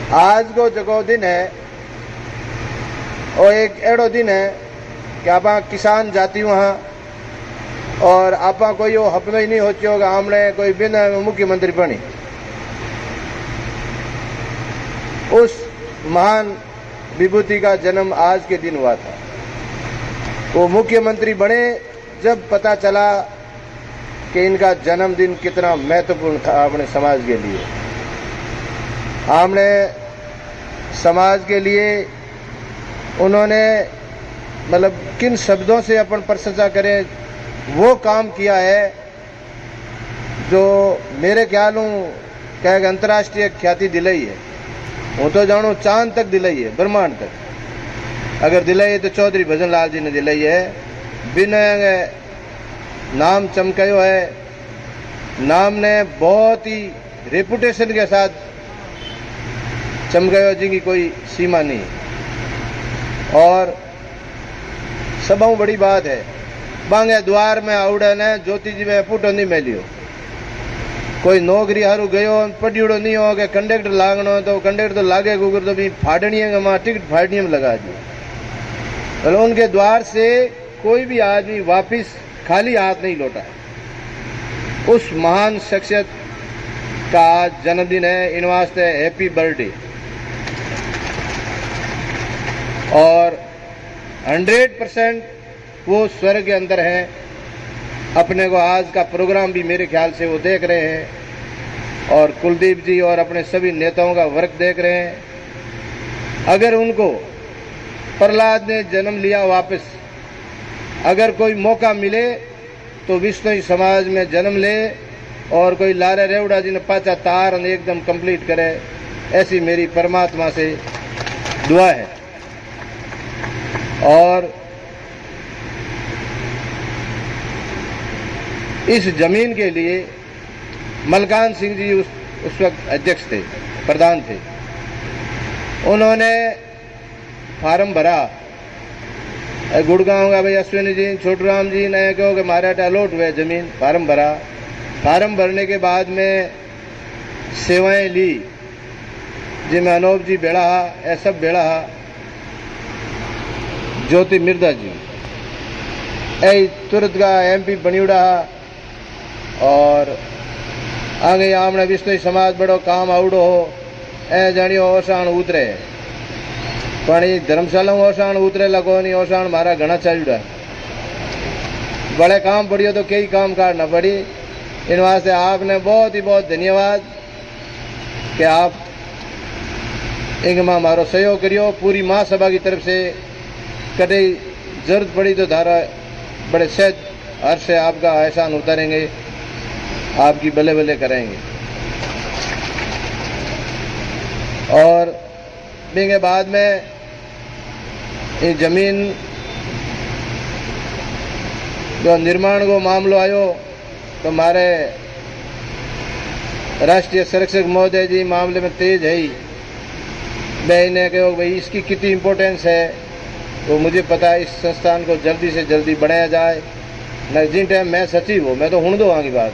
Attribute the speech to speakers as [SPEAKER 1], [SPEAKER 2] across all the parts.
[SPEAKER 1] आज को जगो दिन है और एक एड़ो दिन है कि आप किसान जाती वहाँ और आप कोई वो हपनो ही नहीं होती होगा हमने कोई बिन मुख्यमंत्री बनी। उस महान विभूति का जन्म आज के दिन हुआ था। वो मुख्यमंत्री बने जब पता चला कि इनका जन्मदिन कितना महत्वपूर्ण था अपने समाज के लिए। हमने समाज के लिए उन्होंने मतलब किन शब्दों से अपन प्रशंसा करें, वो काम किया है जो मेरे ख्याल कह अंतर्राष्ट्रीय ख्याति दिलाई है। हूँ तो जाणू चांद तक दिलाई है, ब्रह्मांड तक अगर दिलाई है तो चौधरी भजन लाल जी ने दिलाई है। बिन नाम चमकायो है, नाम ने बहुत ही रेपुटेशन के साथ चमकायो जिनकी कोई सीमा नहीं। और सबों बड़ी बात है बांगे द्वार में आवड़े ने ज्योति जी में फूटो नहीं मिलियो। कोई नौकरी हारू गयो पढ़ियोड़ो नहीं हो कि कंडक्टर लागनो तो कंडक्टर तो लागे गुगर तो भी फाड़निए में टिकट फाड़निए में लगा दिए। तो उनके द्वार से कोई भी आदमी वापिस खाली हाथ नहीं लौटा। उस महान शख्सियत का आज जन्मदिन है, इन वास्ते हैप्पी बर्थडे। और 100% वो स्वर्ग के अंदर हैं। अपने को आज का प्रोग्राम भी मेरे ख्याल से वो देख रहे हैं और कुलदीप जी और अपने सभी नेताओं का वर्क देख रहे हैं। अगर उनको प्रहलाद ने जन्म लिया वापस, अगर कोई मौका मिले तो विश्नोई समाज में जन्म ले और कोई लारे रेवड़ा जी ने पाचा तार एकदम कंप्लीट करे, ऐसी मेरी परमात्मा से दुआ है। और इस जमीन के लिए मलकान सिंह जी उस वक्त अध्यक्ष थे, प्रधान थे। उन्होंने फार्म भरा गुड़गांव का भाई अश्विनी जी छोटूराम जी ने कहो कि मारे अलॉट हुए जमीन। फार्म भरा, फार्म भरने के बाद में सेवाएं ली जिनमें अनूप जी बेड़ा, ऐसा बेड़ा, ज्योति मिर्दा जी ऐ तुरंत का MP बनियोड़ा। और आगे आमने विश्नोई समाज बड़ो काम आवड़ो हो ए जानियो ओसाण उतरे पण धर्मशाला ओसाण उतरे लगो नहीं। ओसाण मारा घना चलड़ा बड़े काम पड़ियो तो कई काम काटना पड़ी। इन वास्ते आपने बहुत ही बहुत धन्यवाद कि आप इनमें मारो सहयोग करियो। पूरी महासभा की तरफ से कभी जरूरत पड़ी तो धारा बड़े सहज हर्ष से आपका एहसान उतारेंगे, आपकी बल्ले बल्ले करेंगे। और के बाद में ये जमीन जो निर्माण को मामलो आयो तो हमारे राष्ट्रीय संरक्षक महोदय जी मामले में तेज है ही। मैं इन्हें कहो भाई इसकी कितनी इम्पोर्टेंस है तो मुझे पता है। इस संस्थान को जल्दी से जल्दी बढ़ाया जाए। न जिन टाइम मैं सचिव हूँ मैं तो हूँ दो आगे बात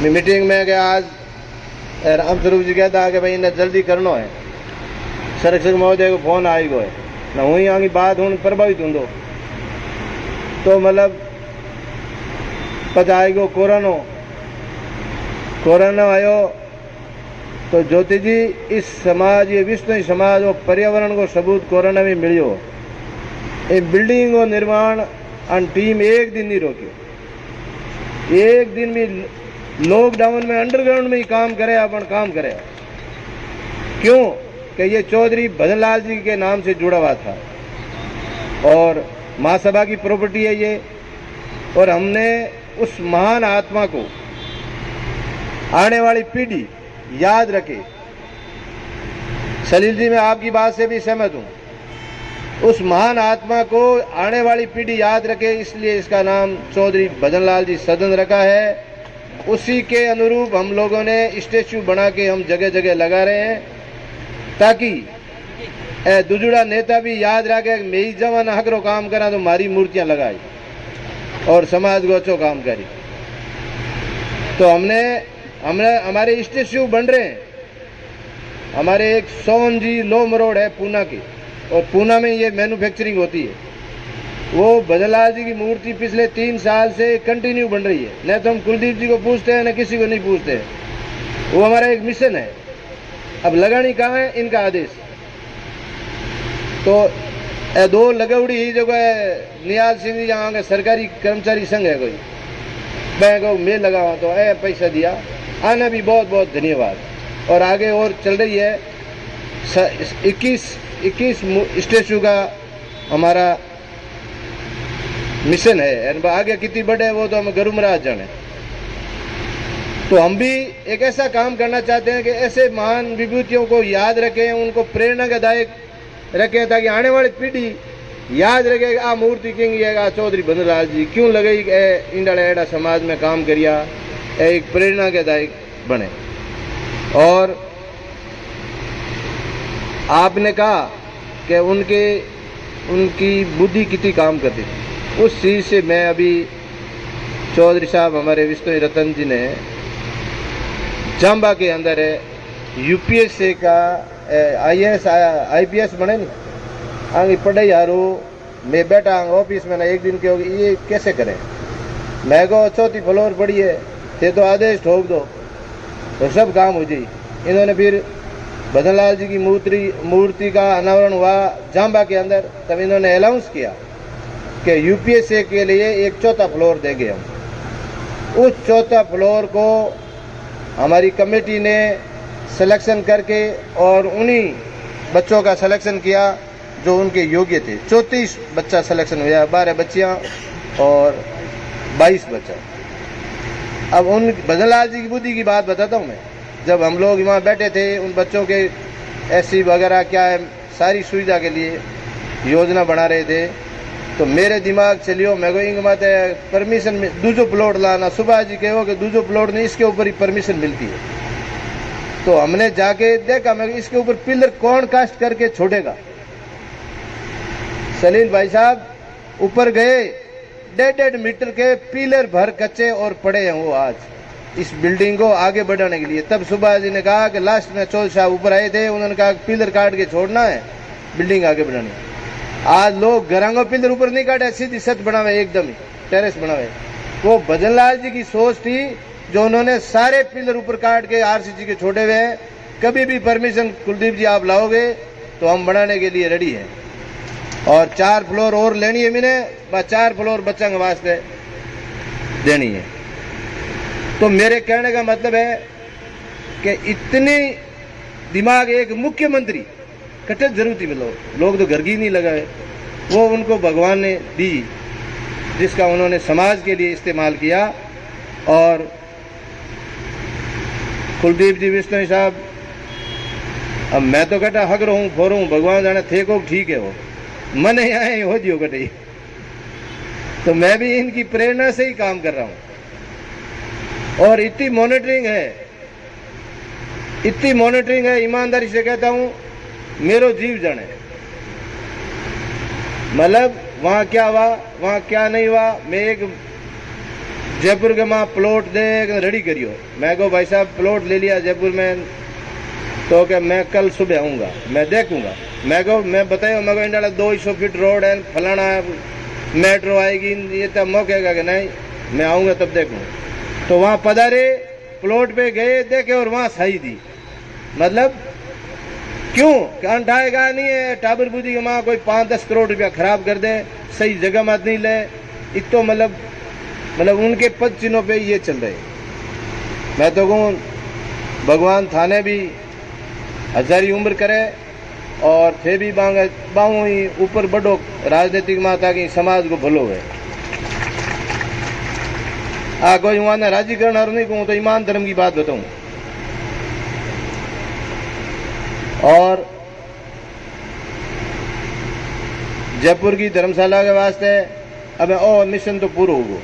[SPEAKER 1] मीटिंग में कि आज राम स्वरूप जी कहता कि भाई इन्हें जल्दी करना है। संरक्षक महोदय को फोन आई गो है न हुई आगे बात हूँ प्रभावित हूँ तो मतलब पता आई गो कोरोना आयो तो ज्योति जी इस समाज ये विश्व समाज और पर्यावरण को सबूत कोरोना में मिलियो। ये बिल्डिंग को निर्माण और टीम एक दिन नहीं रोकियो। एक दिन भी लॉकडाउन में अंडरग्राउंड में ही काम करे, अपन काम करे। क्यों कि ये चौधरी भजन लाल जी के नाम से जुड़ा हुआ था और महासभा की प्रॉपर्टी है ये। और हमने उस महान आत्मा को आने वाली पीढ़ी याद रखे। सलील जी मैं आपकी बात से भी सहमत हूँ। उस महान आत्मा को आने वाली पीढ़ी याद रखे, इसलिए इसका नाम चौधरी भजन लाल जी सदन रखा है। उसी के अनुरूप हम लोगों ने स्टैचू बना के हम जगह जगह लगा रहे हैं ताकि दुजुड़ा नेता भी याद रखे मैं ही जवान हकरो काम करा तो मारी मूर्तियां लगाई और समाज को अच्छो काम करी। तो हमने हमारे स्टैचू बन रहे हैं हमारे एक सोवन जी लोम रोड है पूना की, और पूना में ये मैन्युफैक्चरिंग होती है। वो भजनलाल जी की मूर्ति पिछले 3 साल से कंटिन्यू बन रही है। न तो हम कुलदीप जी को पूछते हैं, न किसी को नहीं पूछते हैं। वो हमारा एक मिशन है। अब लगानी कहाँ है, इनका आदेश। तो दो लगौड़ी ही जगह है, निहाल सिंह जी यहाँ का सरकारी कर्मचारी संघ है कोई, मैं कहूँ मैं लगावा तो पैसा दिया, आना भी बहुत बहुत धन्यवाद। और आगे और चल रही है 21 स्टेचू का हमारा मिशन है। आगे कितनी बड़े है वो तो हम गुरु महाराज जाने। तो हम भी एक ऐसा काम करना चाहते हैं कि ऐसे महान विभूतियों को याद रखें, उनको प्रेरणादायक रखें, ताकि आने वाली पीढ़ी याद रखे आ मूर्ति किंग ये चौधरी भजनलाल जी क्यों लगे इंडाला एडा समाज में काम करिया, एक प्रेरणादायक बने। और आपने कहा कि उनकी बुद्धि कितनी काम करती थी, उस चीज़ से मैं अभी चौधरी साहब हमारे विष्णु रतन जी ने जाम्बा के अंदर है यूपीएससी का IAS IPS बने नहीं आगे पढ़ाई यारो, मैं बैठा ऑफिस में ना एक दिन के होगी ये कैसे करें। मैं को चौथी फ्लोर पड़ी है, थे तो आदेश ठोक दो तो सब काम हो जाए। इन्होंने फिर भजनलाल जी की मूर्ति का अनावरण हुआ जाम्बा के अंदर, तब इन्होंने अनाउंस किया कि यूपीएससी के लिए एक चौथा फ्लोर देंगे हम। उस चौथा फ्लोर को हमारी कमेटी ने सिलेक्शन करके और उन्हीं बच्चों का सिलेक्शन किया जो उनके योग्य थे। 34 बच्चा सिलेक्शन हुआ, 12 बच्चियाँ और 22 बच्चा। अब उन भजनलाल जी की बुद्धि की बात बताता हूँ मैं। जब हम लोग वहाँ बैठे थे, उन बच्चों के SC वगैरह क्या है सारी सुविधा के लिए योजना बना रहे थे, तो मेरे दिमाग चलियो मैं को इंग मत परमिशन में दूसरो प्लॉट लाना, सुबह जी कहो कि दूसरो प्लॉट नहीं इसके ऊपर ही परमिशन मिलती है। तो हमने जाके देखा मैं इसके ऊपर पिलर कौन कास्ट करके छोड़ेगा। सलील भाई साहब ऊपर गए, 1.5 मीटर के पिलर भर कच्चे और पड़े हैं वो आज इस बिल्डिंग को आगे बढ़ाने के लिए। तब सुबह जी ने कहा कि लास्ट में चौधरी साहब ऊपर आए थे, उन्होंने कहा पिलर काट के छोड़ना है, बिल्डिंग आगे बढ़ानी। आज लोग घरांगो पिलर ऊपर नहीं काटे, सीधी छत बनावे, एकदम ही टेरेस बनावे। वो भजनलाल जी की सोच थी जो उन्होंने सारे पिलर ऊपर काट के RCC के छोड़े हुए हैं। कभी भी परमिशन कुलदीप जी आप लाओगे तो हम बनाने के लिए रेडी हैं। और 4 फ्लोर और लेनी है मैंने, बस 4 फ्लोर बच्चा के वास्ते देनी है। तो मेरे कहने का मतलब है कि इतनी दिमाग एक मुख्यमंत्री कटक जरूरत थी। लोग तो घर की नहीं लगाए, वो उनको भगवान ने दी जिसका उन्होंने समाज के लिए इस्तेमाल किया। और कुलदीप जी विष्णु साहब, अब मैं तो कहता हक रहूँ फोर हूँ, भगवान जाने थे को ठीक है, वो मन ही आए हो दियो कटे। तो मैं भी इनकी प्रेरणा से ही काम कर रहा हूँ। और इतनी मॉनिटरिंग है, ईमानदारी से कहता हूँ मेरो जीव जाने। मतलब वहाँ क्या हुआ, वहाँ क्या नहीं हुआ। मैं एक जयपुर के माँ प्लॉट दे रेडी करियो, मैं को भाई साहब प्लॉट ले लिया जयपुर में, तो क्या मैं कल सुबह आऊँगा, मैं देखूँगा। मैं बताया मैं को इंडिया 200 फीट रोड है, फलाना मेट्रो आएगी, ये तब मौकेगा कि नहीं, मैं आऊँगा तब देखूँ। तो वहाँ पधारे, प्लॉट पे गए, देखे और वहाँ सही दी। मतलब क्यों अंठाएगा नहीं है, टाबर बुद्धि की माँ कोई 5-10 करोड़ रुपया खराब कर दे, सही जगह मत नहीं ले, इतो मतलब उनके पद चिन्हों पे ये चल रहे। मैं तो कहूँ भगवान थाने भी हजारी उम्र करे और थे भी बाहू ही ऊपर बढ़ो राजनीतिक माता की समाज को भलो है। कोई वहां ने राजी करना नहीं कहूँ तो ईमान धर्म की बात बताऊं। और जयपुर की धर्मशाला के वास्ते अब मिशन तो पूरा होगा।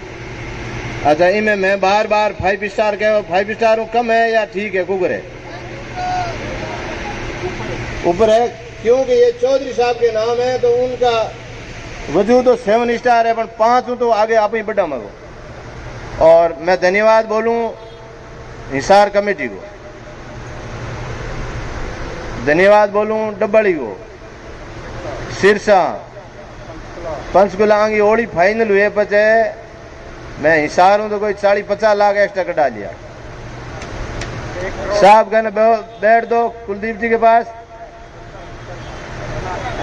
[SPEAKER 1] अच्छा इनमें मैं बार 5 स्टार कह, 5 स्टार कम है या ठीक है, कुकर है ऊपर है, क्योंकि ये चौधरी साहब के नाम है तो उनका वजूद तो 7 स्टार है, पर 5 तो आगे आप ही बढ़ा मगो। और मैं धन्यवाद बोलूं हिसार कमेटी को, धन्यवाद बोलूं डब्बड़ी को, सिरसा, पंचकुला की ओड़ी फाइनल हुए पचे मैं हिसार हूं तो कोई 40-50 लाख एक्स्ट्रा कटा लिया। साहब कहने बैठ दो कुलदीप जी के पास,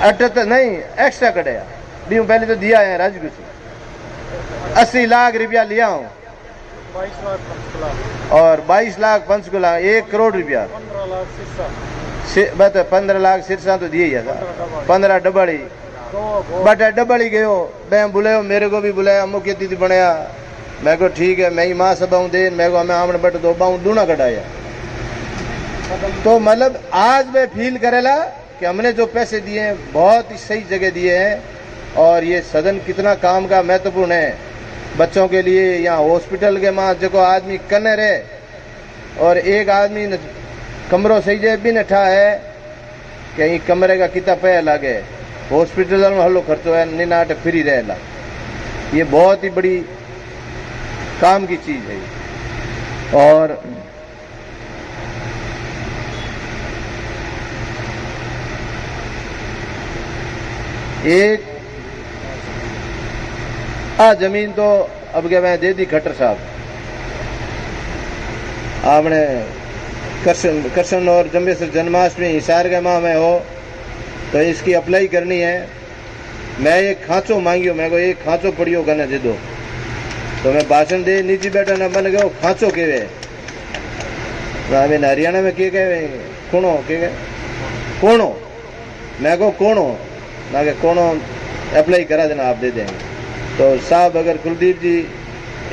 [SPEAKER 1] 78 नहीं एक्स्ट्रा कटेगा डी पहले तो दिया है राजगुरु से 80 लाख रुपया लिया हूँ
[SPEAKER 2] 22 लाख पंचकुला
[SPEAKER 1] और 22 लाख पंचकुला 1 करोड़ रुपया
[SPEAKER 2] 15 लाख सिरसा
[SPEAKER 1] बट 15 लाख सिरसा तो दिए ही था 15 डबड़ी बट डबड़ी गयो मैं बुलायो मेरे को भी बुलाया मुख्य अतिथि बनाया मैं को ठीक है मैं ही माँ सबाऊँ दे मैं को हमें आमने बट दो बाऊँ दूना कटाया। तो मतलब आज मैं फील करेला कि हमने जो पैसे दिए हैं बहुत ही सही जगह दिए हैं और ये सदन कितना काम का महत्वपूर्ण है बच्चों के लिए। यहाँ हॉस्पिटल के माँ जो आदमी कने रहे और एक आदमी कमरों सही जे भी नठा है कहीं कमरे का कितना पैसा लगे हॉस्पिटल में हल्लो खर्चो है निनाट फ्री रहेला। ये बहुत ही बड़ी काम की चीज है। और एक जमीन तो अब क्या मैं दे दी खट्टर साहब आपने कृष्ण और जम्बेश्वर जन्माष्टमी हिसार के माह में हो तो इसकी अप्लाई करनी है। मैं एक खांचो मांगियो मैं को एक खांचो पड़ियो गने दे दो तो मैं भाषण दे नीचे बैठा न बन गयो खांचो केवे हमें हरियाणा में के कहे कोणो के कोणो मैं को कोणो ना के कोणो अप्लाई करा देना आप दे देंगे। तो साहब अगर कुलदीप जी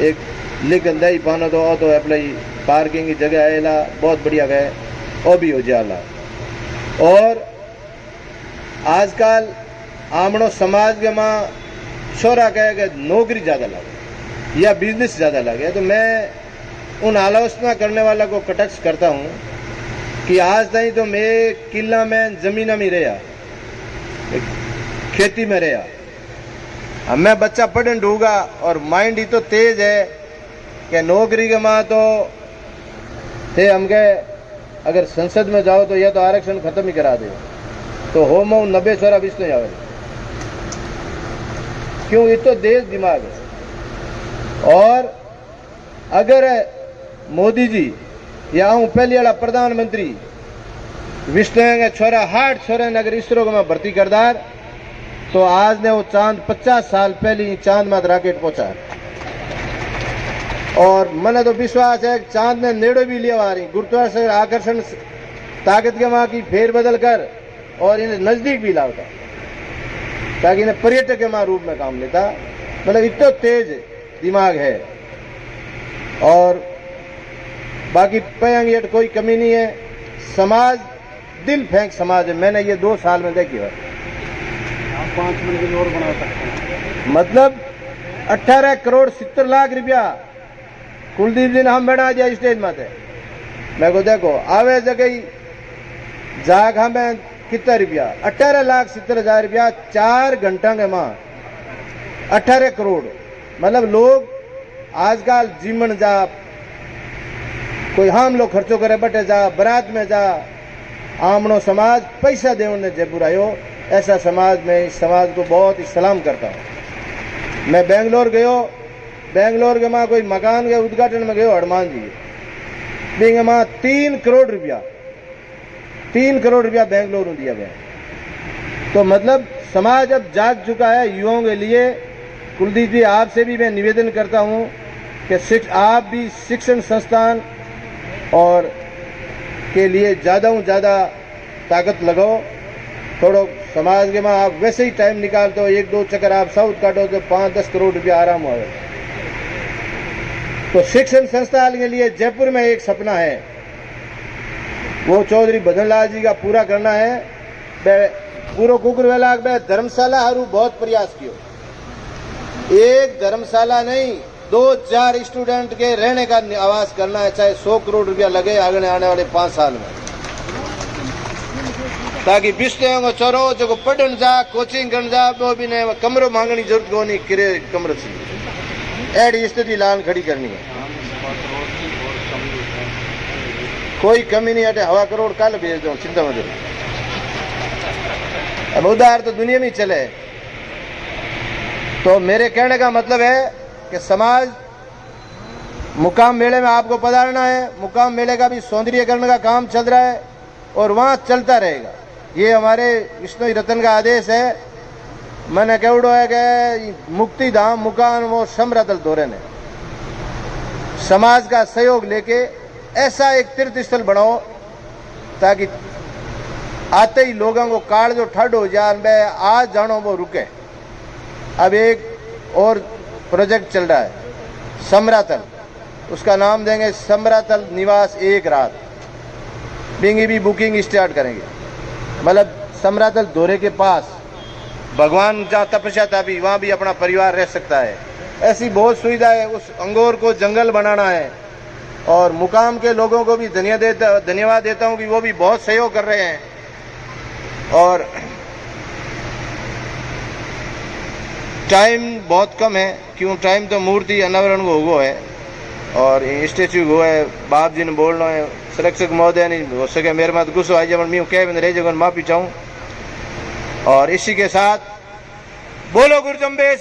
[SPEAKER 1] एक लिख दही पाना तो अप्लाई पार्किंग की जगह आएला बहुत बढ़िया गए वो भी हो जाला। और आजकल आमणो समाज के माँ छोरा कहे कि नौकरी ज़्यादा लगे या बिजनेस ज़्यादा लगे तो मैं उन आलोचना करने वाला को कटाक्ष करता हूँ कि आज तक तो मैं किला में जमीन में रहा खेती में रहा हमें बच्चा पढ़न ढूंगा और माइंड ही तो तेज है कि नौकरी के माँ तो थे हम कहे अगर संसद में जाओ तो यह तो आरक्षण खत्म ही करा दे तो हो मऊ 90 छोरा बीस नहीं आवे क्यों ये तो देश दिमाग है। और अगर मोदी जी या हूँ पहली वाला प्रधानमंत्री विष्णु छोरा हार्ट छोरा ने अगर इसरो में भर्ती करदार तो आज ने वो चांद 50 साल पहले चांद में रॉकेट पहुंचा और मैंने तो विश्वास है चांद ने नेड़ो भी लिया आ रही गुरुत्वाकर्षण आकर्षण ताकत के वहां की फेर बदल कर और इन्हें नजदीक भी लाता ताकि इन्हें पर्यटक के वहां रूप में काम लेता। मतलब इतना तेज दिमाग है और बाकी पयंग कोई कमी नहीं है। समाज दिल फेंक समाज है मैंने ये 2 साल में देखी है
[SPEAKER 2] 5 मिनट और बना सकते हैं
[SPEAKER 1] मतलब 18 करोड़ 70 लाख रुपया कुलदीप जी ने हम बना दिया स्टेज में थे मैं को देखो आवे जगह जाग हमें कितना रुपया 18 लाख 70 हजार रुपया 4 घंटा के माँ 18 करोड़ मतलब लोग आजकल जीवन जा कोई हम लोग खर्चो करे बटे जा बारात में जा आमनो समाज पैसा दे उन्हें जयपुर आयो ऐसा समाज में इस समाज को बहुत ही सलाम करता हूँ। मैं बेंगलोर गयो बेंगलोर के माँ कोई मकान के उद्घाटन में गयो हनुमान जी बेंगे माँ 3 करोड़ रुपया बेंगलोर दिया गया। तो मतलब समाज अब जाग चुका है युवाओं के लिए। कुलदीप जी आपसे भी मैं निवेदन करता हूँ कि आप भी शिक्षण संस्थान और के लिए ज़्यादा से ज़्यादा ताकत लगाओ। थोड़ा समाज के माँ आप वैसे ही टाइम निकालते हो 1-2 चक्कर आप साउथ काटो तो 5-10 करोड़ रुपया आराम हो। तो शिक्षण संस्थान के लिए जयपुर में एक सपना है वो चौधरी भजनलाल जी का पूरा करना है। पूरा कुकुरवेला में धर्मशाला हरू बहुत प्रयास किया एक धर्मशाला नहीं 2-4 स्टूडेंट के रहने का आवास करना है चाहे 100 करोड़ रुपया लगे आगे आने वाले 5 साल में ताकि विष्णु को चोरो जो पढ़न जा कोचिंग करन जा वो भी ने कमरो मांगनी जरूरत को नहीं किरे कमरो से एडी स्थिति लान खड़ी करनी है। कोई कमी नहीं हटे हवा करोड़ कल भेज दो चिंता मत करो। अब उधार तो दुनिया में चले। तो मेरे कहने का मतलब है कि समाज मुकाम मेले में आपको पधारना है। मुकाम मेले का भी सौंदर्यीकरण का काम चल रहा है और वहाँ चलता रहेगा। ये हमारे विष्णु रतन का आदेश है। मैंने कहड़ो है कि मुक्ति धाम मुकाम वो समरतल धोरे ने समाज का सहयोग लेके ऐसा एक तीर्थ स्थल बनाओ ताकि आते ही लोगों को काल जो ठंड हो जाए मैं आज जानो वो रुके। अब एक और प्रोजेक्ट चल रहा है समरातल, उसका नाम देंगे समरातल निवास एक रात। बिंगी भी बुकिंग स्टार्ट करेंगे, मतलब समरातल धोरे के पास भगवान जहाँ तपस्या था भी वहाँ भी अपना परिवार रह सकता है। ऐसी बहुत सुविधा है। उस अंगोर को जंगल बनाना है और मुकाम के लोगों को भी धन्यवाद देता हूँ कि वो भी बहुत सहयोग कर रहे हैं। और टाइम बहुत कम है, क्यों टाइम तो मूर्ति अनावरण को हो है और स्टेचू को है। बाप जी ने बोलना है संरक्षक महोदय नहीं हो सके मेरे मत गुस्सा आई जब मैं कह रह जगह माफी चाहूँ। और इसी के साथ बोलो गुरु जम्बे।